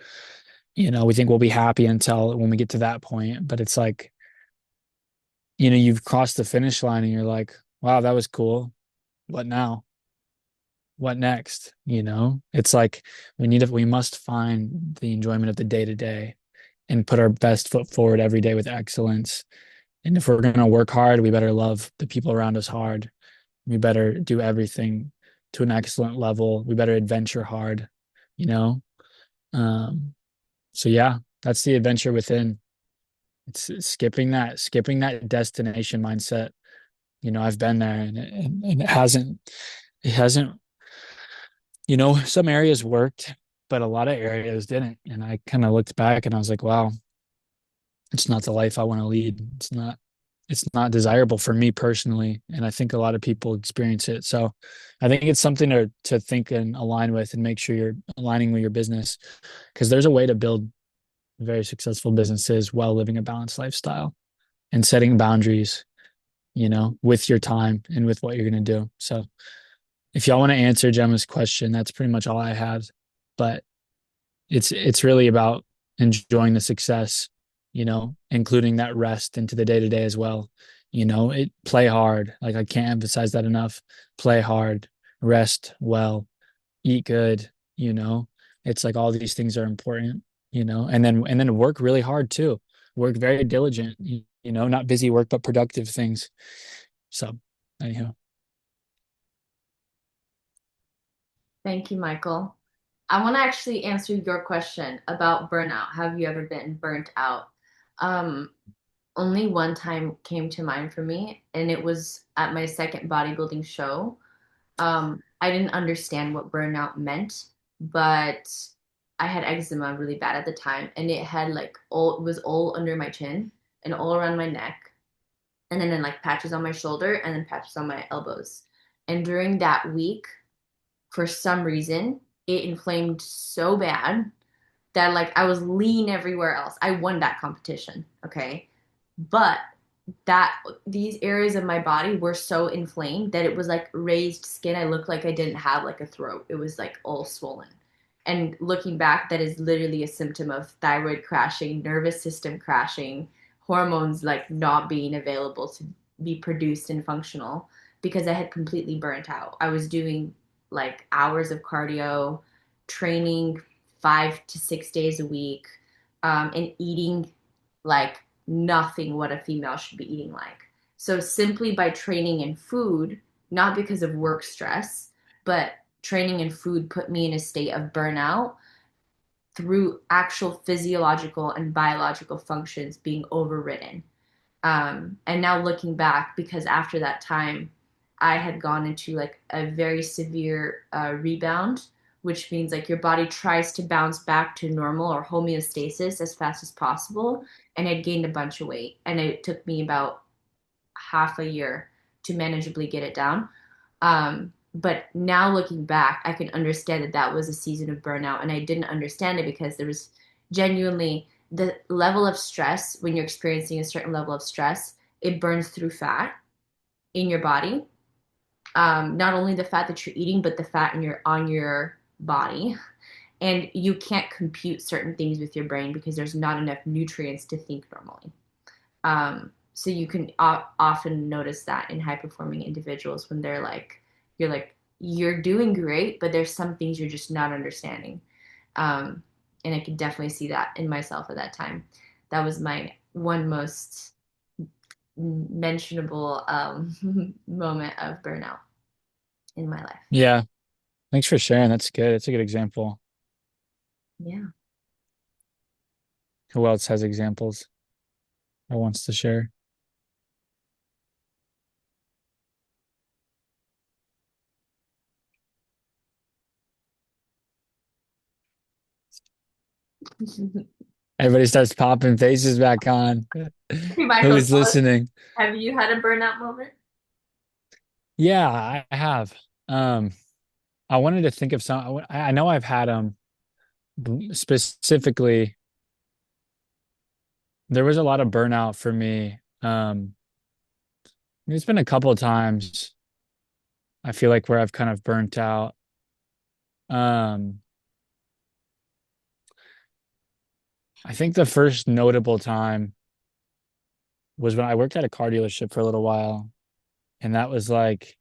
[SPEAKER 1] we think we'll be happy until when we get to that point. But it's like, you've crossed the finish line and you're like, wow, that was cool. What now? What next? It's like we must find the enjoyment of the day to day and put our best foot forward every day with excellence. And if we're going to work hard, we better love the people around us hard. We better do everything to an excellent level. We better adventure hard, you know? Um, so yeah, that's the adventure within. It's skipping that destination mindset. I've been there, and it hasn't, some areas worked, but a lot of areas didn't. And I kind of looked back and I was like, wow, it's not the life I want to lead. It's not desirable for me personally. And I think a lot of people experience it. So I think it's something to think and align with, and make sure you're aligning with your business, because there's a way to build very successful businesses while living a balanced lifestyle and setting boundaries, with your time and with what you're going to do. So if y'all want to answer Gemma's question, that's pretty much all I have. But it's really about enjoying the success, including that rest into the day to day as well. Play hard. Like, I can't emphasize that enough. Play hard, rest well, eat good, it's like all these things are important, and then work really hard too. Work very diligent, not busy work, but productive things. So anyhow.
[SPEAKER 3] Thank you, Michael. I want to actually answer your question about burnout. Have you ever been burnt out? Um, Only one time came to mind for me, and it was at my second bodybuilding show. I didn't understand what burnout meant, but I had eczema really bad at the time, and it had like it was all under my chin and all around my neck, and then in like patches on my shoulder and then patches on my elbows. And during that week, for some reason, it inflamed so bad that like I was lean everywhere else. I won that competition, okay? But that these areas of my body were so inflamed that it was like raised skin. I looked like I didn't have like a throat. It was like all swollen. And looking back, that is literally a symptom of thyroid crashing, nervous system crashing, hormones like not being available to be produced and functional because I had completely burnt out. I was doing like hours of cardio, training 5 to 6 days a week, and eating like nothing what a female should be eating like. So simply by training in food, not because of work stress, but training in food put me in a state of burnout through actual physiological and biological functions being overridden. And now looking back, because after that time, I had gone into like a very severe rebound, which means like your body tries to bounce back to normal or homeostasis as fast as possible. And I'd gained a bunch of weight, and it took me about half a year to manageably get it down. But now looking back, I can understand that that was a season of burnout, and I didn't understand it because there was genuinely the level of stress when you're experiencing a certain level of stress, it burns through fat in your body. Not only the fat that you're eating, but the fat in your on your body. And you can't compute certain things with your brain because there's not enough nutrients to think normally. So you can often notice that in high performing individuals when you're like, you're doing great, but there's some things you're just not understanding. Um, and I could definitely see that in myself at that time. That was my one most mentionable moment of burnout in my life.
[SPEAKER 1] Yeah. Thanks for sharing. That's good. It's a good example.
[SPEAKER 3] Yeah.
[SPEAKER 1] Who else has examples or wants to share? Everybody starts popping faces back on.
[SPEAKER 3] Hey, Michael,
[SPEAKER 1] Who's listening?
[SPEAKER 3] have you had a burnout moment?
[SPEAKER 1] Yeah, I have. Um, I wanted to think of some. I know I've had specifically. There was a lot of burnout for me. There's been a couple of times I feel like where I've kind of burnt out. Um, I think the first notable time was when I worked at a car dealership for a little while, and that was like,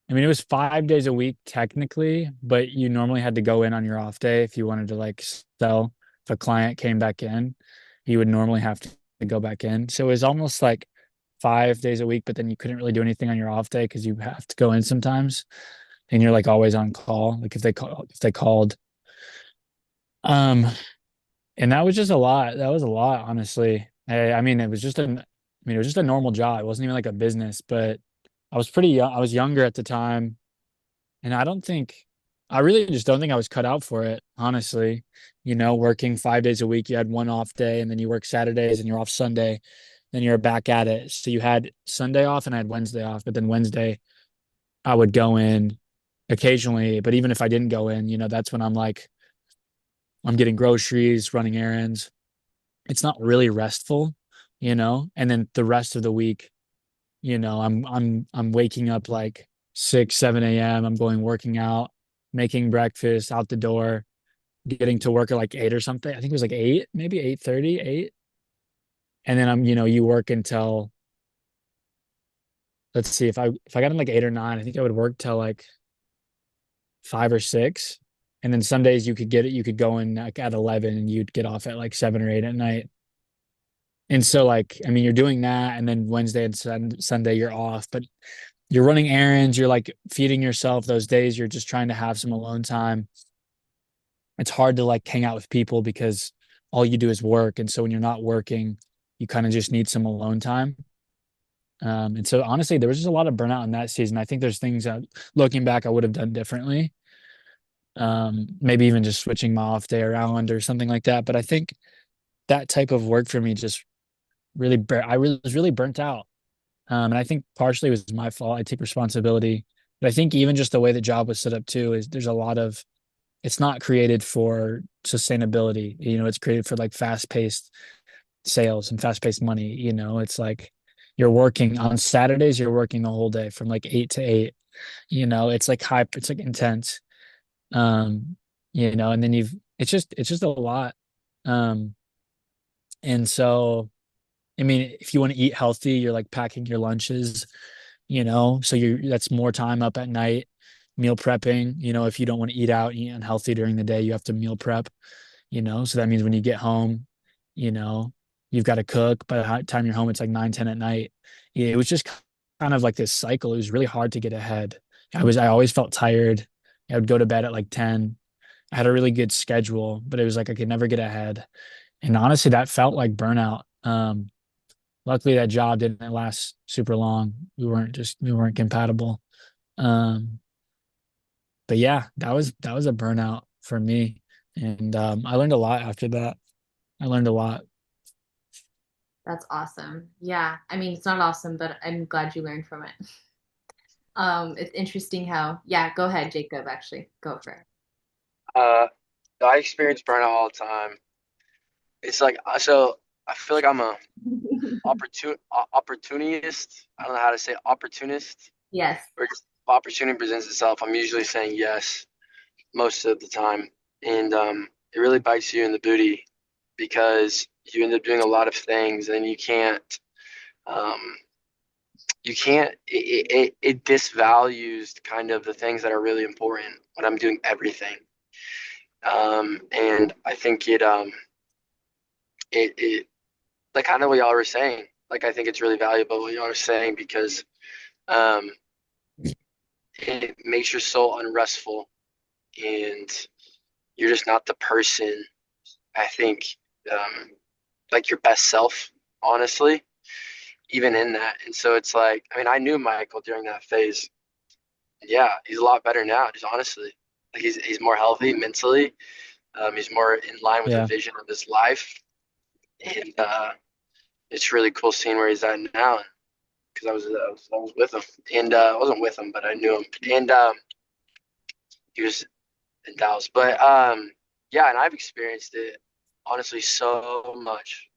[SPEAKER 1] I mean, it was 5 days a week technically, but you normally had to go in on your off day if you wanted to like sell. If a client came back in, you would normally have to go back in. So it was almost like 5 days a week, but then you couldn't really do anything on your off day because you have to go in sometimes, and you're like always on call. Like if they called, um, and that was just a lot. That was a lot, honestly. I mean, it was just a normal job. It wasn't even like a business, but I was pretty young. I was younger at the time, and I really just don't think I was cut out for it, honestly. You know, working 5 days a week, you had one off day, and then you work Saturdays and you're off Sunday, then you're back at it. So you had Sunday off and I had Wednesday off, but then Wednesday I would go in occasionally. But even if I didn't go in, that's when I'm getting groceries, running errands. It's not really restful, and then the rest of the week, I'm waking up like 6, 7 a.m. I'm going working out, making breakfast, out the door, getting to work at like 8 or something. I think it was like 8, maybe 8:30, 8. And then you work until, let's see, if I got in like 8 or 9, I think I would work till like 5 or 6. And then some days you could go in like at 11 and you'd get off at like 7 or 8 at night. And so like, I mean, you're doing that, and then Wednesday and Sunday you're off, but you're running errands, you're like feeding yourself those days, you're just trying to have some alone time. It's hard to like hang out with people because all you do is work. And so when you're not working, you kind of just need some alone time. And so honestly, there was just a lot of burnout in that season. I think there's things that looking back I would have done differently. Maybe even just switching my off day around or something like that. But I think that type of work for me just I was really burnt out. And I think partially it was my fault. I take responsibility. But I think even just the way the job was set up too is there's a lot of it's not created for sustainability. It's created for like fast-paced sales and fast-paced money. It's like you're working on Saturdays, you're working the whole day from like 8 to 8. It's like it's like intense. Um, and then it's just a lot. Um, and so I mean, if you want to eat healthy, you're like packing your lunches, so that's more time up at night, meal prepping. If you don't want to eat out, eat unhealthy during the day, you have to meal prep, so that means when you get home, you know, you've got to cook. By the time you're home, it's like 9, 10 at night. Yeah, it was just kind of like this cycle. It was really hard to get ahead. I always felt tired. I would go to bed at like 10. I had a really good schedule, but it was like I could never get ahead. And honestly, that felt like burnout. Luckily that job didn't last super long. We weren't compatible. Um, but yeah, that was a burnout for me. And I learned a lot after that. I learned a lot.
[SPEAKER 3] That's awesome. Yeah. I mean, it's not awesome, but I'm glad you learned from it. It's interesting how, yeah, go ahead, Jacob, actually. Go for it.
[SPEAKER 4] Uh, I experience burnout all the time. It's like so. I feel like I'm a opportunist. I don't know how to say opportunist.
[SPEAKER 3] Yes.
[SPEAKER 4] Or just if opportunity presents itself, I'm usually saying yes most of the time, and it really bites you in the booty because you end up doing a lot of things and um, you can't it disvalues kind of the things that are really important when I'm doing everything. And I think it like kind of what y'all were saying. Like I think it's really valuable what y'all are saying because um, it makes your soul unrestful and you're just not the person I think like your best self, honestly, even in that. And so it's like, I mean, I knew Michael during that phase. Yeah, he's a lot better now, just honestly. Like he's more healthy mentally. He's more in line with the
[SPEAKER 1] Yeah.
[SPEAKER 4] vision of his life. And it's really cool seeing where he's at now because I was with him. And I wasn't with him, but I knew him. And he was in Dallas. But yeah, and I've experienced it honestly so much,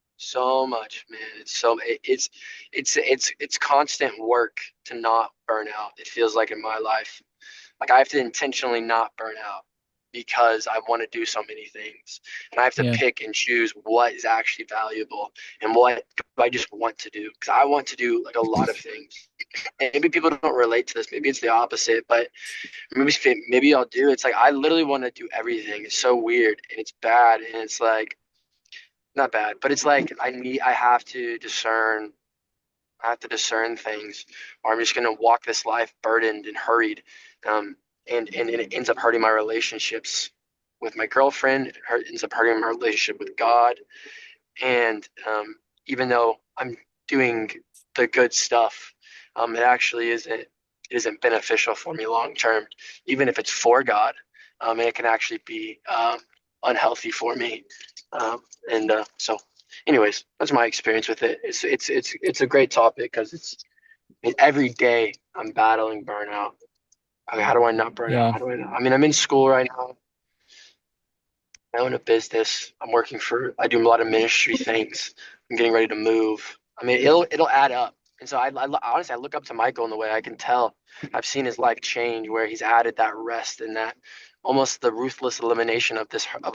[SPEAKER 4] man. It's constant work to not burn out. It feels like in my life, like I have to intentionally not burn out because I want to do so many things, and I have to
[SPEAKER 1] Yeah.
[SPEAKER 4] pick and choose what is actually valuable and what I just want to do because I want to do like a lot of things. And maybe people don't relate to this. Maybe it's the opposite, but maybe I'll do. It's like I literally want to do everything. It's so weird and it's bad and it's like not bad, but it's like I have to discern. I have to discern things, or I'm just gonna walk this life burdened and hurried, um, and it ends up hurting my relationships with my girlfriend. It ends up hurting my relationship with God, and even though I'm doing the good stuff, it actually isn't beneficial for me long term, even if it's for God. And it can actually be unhealthy for me. And so, anyways, that's my experience with it. It's a great topic because every day I'm battling burnout. Okay, how do I not burn out?
[SPEAKER 1] Yeah.
[SPEAKER 4] How do I not? I mean, I'm in school right now. I own a business. I do a lot of ministry things. I'm getting ready to move. I mean, it'll add up. And so honestly, I look up to Michael in the way I can tell. I've seen his life change where he's added that rest and that almost the ruthless elimination of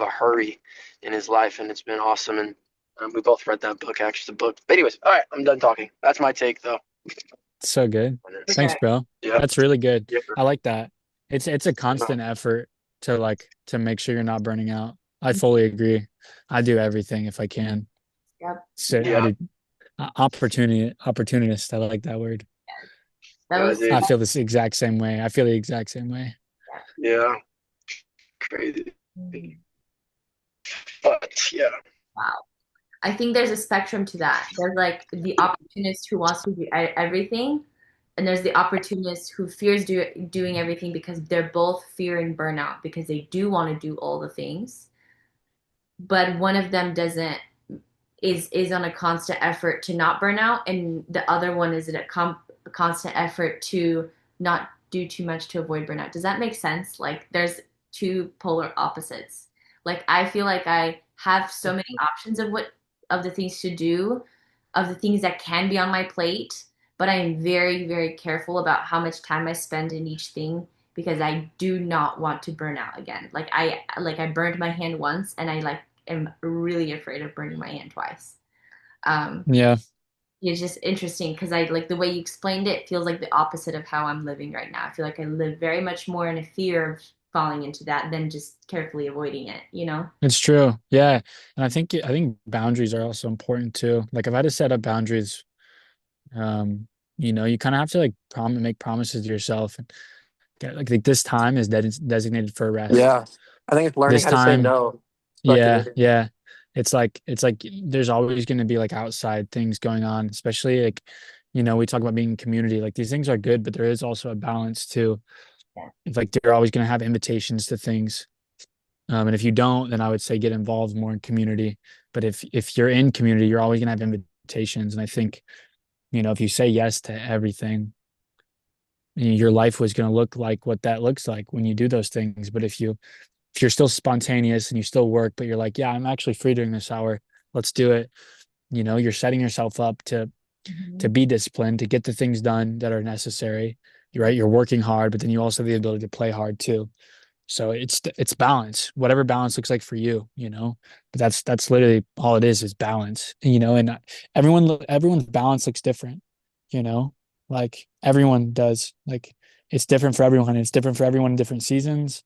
[SPEAKER 4] a hurry in his life. And it's been awesome. And we both read that book, actually, the book. But anyways, all right, I'm done talking. That's my take, though.
[SPEAKER 1] So good. Thanks,
[SPEAKER 3] Okay.
[SPEAKER 1] bro.
[SPEAKER 4] Yeah.
[SPEAKER 1] That's really good.
[SPEAKER 4] Yeah.
[SPEAKER 1] I like that. It's a constant effort to make sure you're not burning out. I fully agree. I do everything if I can.
[SPEAKER 3] Yep.
[SPEAKER 1] So I
[SPEAKER 4] Yeah.
[SPEAKER 1] do opportunist. I like that word.
[SPEAKER 3] That was
[SPEAKER 1] I feel this exact same way. I feel the exact same way.
[SPEAKER 4] Yeah. Crazy.
[SPEAKER 3] Mm.
[SPEAKER 4] But yeah.
[SPEAKER 3] Wow. I think there's a spectrum to that. There's like the opportunist who wants to do everything, and there's the opportunist who fears doing everything because they're both fearing burnout because they do want to do all the things, but one of them doesn't is on a constant effort to not burn out, and the other one is a constant effort to not do too much to avoid burnout. Does that make sense? Like there's two polar opposites. Like I feel like I have so many options of the things to do, of the things that can be on my plate, but I am very, very careful about how much time I spend in each thing because I do not want to burn out again. Like I burned my hand once and I like am really afraid of burning my hand twice. Um,
[SPEAKER 1] Yeah,
[SPEAKER 3] it's just interesting because I like the way you explained it feels like the opposite of how I'm living right now. I feel like I live very much more in a fear of falling into that than just carefully avoiding it, you know?
[SPEAKER 1] it's true. Yeah. And I think boundaries are also important too. Like if I had to set up boundaries, um, you kind of have to like make promises to yourself and get like this time is designated for rest.
[SPEAKER 5] Yeah. I think it's learning
[SPEAKER 1] This
[SPEAKER 5] how to say
[SPEAKER 1] time,
[SPEAKER 5] no.
[SPEAKER 1] yeah, yeah. It's like there's always going to be like outside things going on, especially like, we talk about being in community. Like these things are good, but there is also a balance too.
[SPEAKER 3] Yeah.
[SPEAKER 1] It's like they're always going to have invitations to things. And if you don't, then I would say get involved more in community. But if you're in community, you're always gonna have invitations. And I think, if you say yes to everything, your life was gonna look like what that looks like when you do those things. But if you're still spontaneous and you still work, but you're like, yeah, I'm actually free during this hour, let's do it. You're setting yourself up to
[SPEAKER 3] Mhm.
[SPEAKER 1] be disciplined, to get the things done that are necessary. You're right, you're working hard, but then you also have the ability to play hard too. So it's balance, whatever balance looks like for you. But that's literally all it is balance, and everyone's balance looks different, you know, like everyone does. Like it's different for everyone. It's different for everyone in different seasons,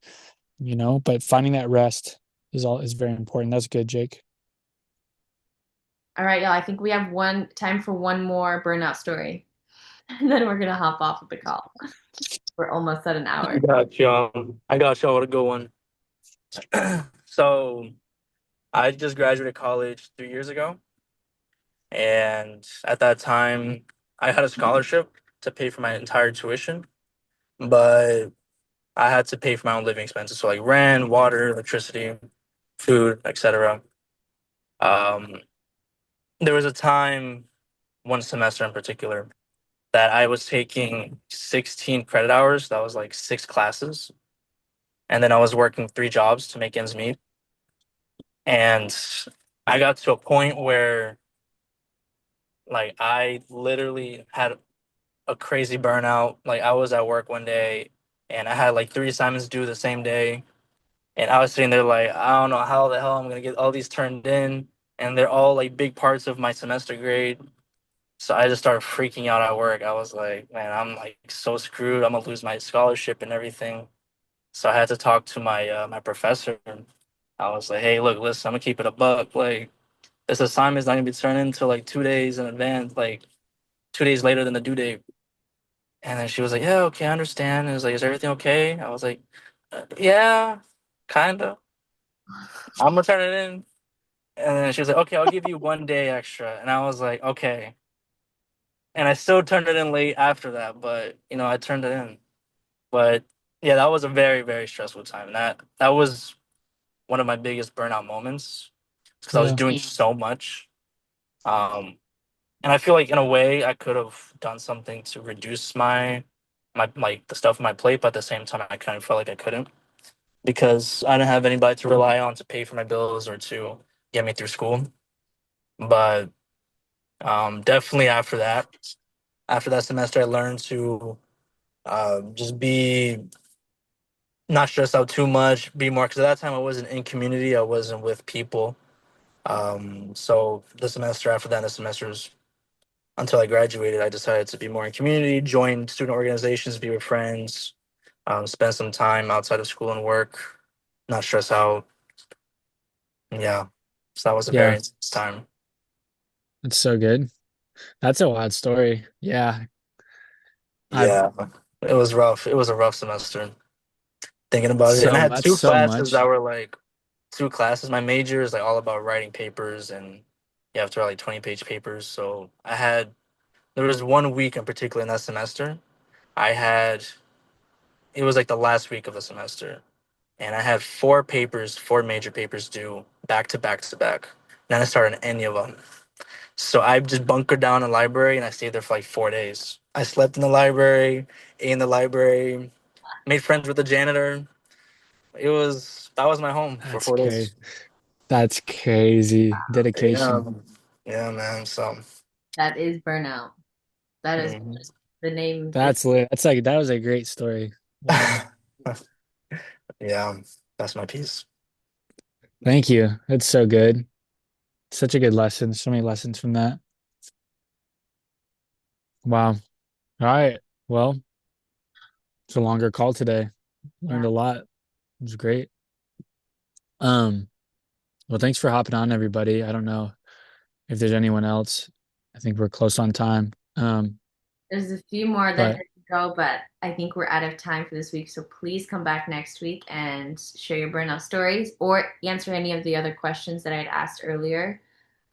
[SPEAKER 1] but finding that rest is very important. That's good, Jake.
[SPEAKER 3] All right, y'all. I think we have one time for one more burnout story, and then we're gonna hop off of the call. We're almost at an
[SPEAKER 5] I
[SPEAKER 3] hour.
[SPEAKER 5] got you. I got you. What a good one. So I just graduated college 3 years ago, and at that time, I had a scholarship to pay for my entire tuition, but I had to pay for my own living expenses, so like rent, water, electricity, food, etc. Um, there was a time, one semester in particular, that I was taking 16 credit hours. That was like 6 classes, and then I was working 3 jobs to make ends meet. And I got to a point where like I literally had a crazy burnout. Like I was at work one day and I had like 3 assignments due the same day. And I was sitting there like, I don't know how the hell I'm gonna get all these turned in. And they're all like big parts of my semester grade. So I just started freaking out at work. I was like, man, I'm like so screwed. I'm gonna lose my scholarship and everything. So I had to talk to my professor. I was like, hey, look, listen, I'm gonna keep it a buck. Like this assignment's not gonna be turned in until like 2 days in advance, like 2 days later than the due date. And then she was like, yeah, okay, I understand. And it was like, is everything okay? I was like, yeah, kind of. I'm gonna turn it in. And then she was like, okay, I'll give you 1 day extra. And I was like, okay. And I still turned it in late after that, but I turned it in. But yeah, that was a very, very stressful time. And that was one of my biggest burnout moments because I was
[SPEAKER 1] Yeah,
[SPEAKER 5] doing so much. Um, and I feel like in a way I could have done something to reduce my like the stuff on my plate, but at the same time I kind of felt like I couldn't because I didn't have anybody to rely on to pay for my bills or to get me through school. But definitely after that semester, I learned to just be not stress out too much, be more because at that time I wasn't in community, I wasn't with people. So the semester after that, the semesters until I graduated, I decided to be more in community, join student organizations, be with friends, spend some time outside of school and work, not stress out. Yeah, so that was a very
[SPEAKER 1] yeah,
[SPEAKER 5] intense time.
[SPEAKER 1] it's so good. That's a wild story. Yeah, I've
[SPEAKER 5] Yeah, it was rough. It was a rough semester thinking about it, and I
[SPEAKER 1] so
[SPEAKER 5] had
[SPEAKER 1] that's
[SPEAKER 5] two
[SPEAKER 1] so
[SPEAKER 5] classes that
[SPEAKER 1] much.
[SPEAKER 5] were like two classes. My major is like all about writing papers and you have to write like 20-page papers. So there was 1 week in particular in that semester. I had, it was like the last week of the semester, and I had 4 papers, 4 major papers due back to back to back. Then I started any of them. So I just bunkered down in the library and I stayed there for like 4 days. I slept in the library, ate in the library, made friends with the janitor. That was my home for
[SPEAKER 1] That's
[SPEAKER 5] 4 days.
[SPEAKER 1] crazy. That's crazy.
[SPEAKER 5] Yeah,
[SPEAKER 1] Dedication.
[SPEAKER 5] yeah, man. So,
[SPEAKER 3] That is burnout. That is
[SPEAKER 5] mhm.
[SPEAKER 3] the name.
[SPEAKER 1] That's lit. That's like that was a great story. Wow.
[SPEAKER 5] Yeah, that's my piece.
[SPEAKER 1] Thank you. That's so good. Such a good lesson. So many lessons from that. Wow. All right. Well, it's a longer call today. Learned
[SPEAKER 3] Yeah.
[SPEAKER 1] a lot. It was great. Um, well, thanks for hopping on, everybody. I don't know if there's anyone else. I think we're close on time.
[SPEAKER 3] There's a few more that
[SPEAKER 1] But
[SPEAKER 3] had to go, but I think we're out of time for this week. So please come back next week and share your burnout stories or answer any of the other questions that I'd asked earlier.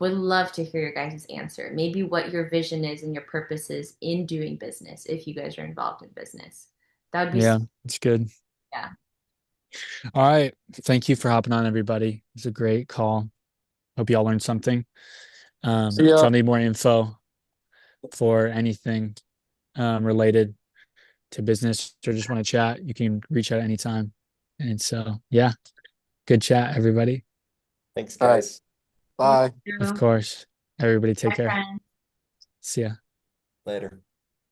[SPEAKER 3] Would love to hear your guys' answer. Maybe what your vision is and your purpose is in doing business if you guys are involved in business. That would be,
[SPEAKER 1] yeah, it's good.
[SPEAKER 3] yeah.
[SPEAKER 1] All right. Thank you for hopping on, everybody. It was a great call. Hope you all learned something.
[SPEAKER 5] See
[SPEAKER 1] If
[SPEAKER 5] ya.
[SPEAKER 1] y'all need more info for anything related to business or just want to chat, you can reach out anytime. And so, yeah, good chat, everybody.
[SPEAKER 2] Thanks,
[SPEAKER 5] All right.
[SPEAKER 2] guys.
[SPEAKER 3] Thank
[SPEAKER 5] Bye.
[SPEAKER 1] Of
[SPEAKER 3] you.
[SPEAKER 1] course. Everybody take
[SPEAKER 3] Bye,
[SPEAKER 1] care.
[SPEAKER 3] friends.
[SPEAKER 1] See ya.
[SPEAKER 2] Later.